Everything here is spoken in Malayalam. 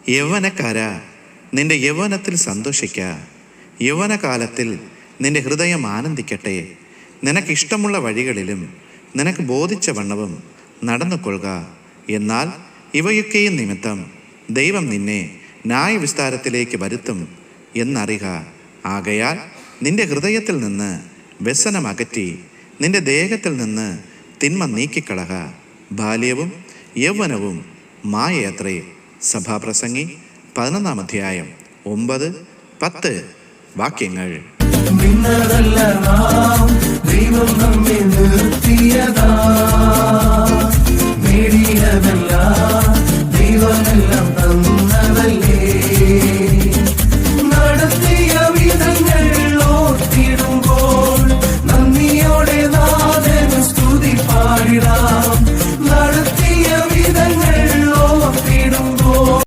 യൗവനക്കാരാ, നിന്റെ യൗവനത്തിൽ സന്തോഷിക്ക. യൗവനകാലത്തിൽ നിന്റെ ഹൃദയം ആനന്ദിക്കട്ടെ. നിനക്കിഷ്ടമുള്ള വഴികളിലും നിനക്ക് ബോധിച്ച വണ്ണവും നടന്നുകൊള്ളുക. എന്നാൽ ഇവയൊക്കെയും നിമിത്തം ദൈവം നിന്നെ ന്യായവിസ്താരത്തിലേക്ക് വരുത്തും എന്നറിയുക. ആകയാൽ നിന്റെ ഹൃദയത്തിൽ നിന്ന് വ്യസനം അകറ്റി നിന്റെ ദേഹത്തിൽ നിന്ന് തിന്മ നീക്കിക്കളക. ബാല്യവും യൗവനവും മായയത്രേ. സഭാപ്രസംഗി 11-ാം അധ്യായം 9-10 വാക്യങ്ങൾ. ദൈവം നമ്മെ നിർത്തിയതാ, നേടിയതല്ല ദൈവമെല്ലാം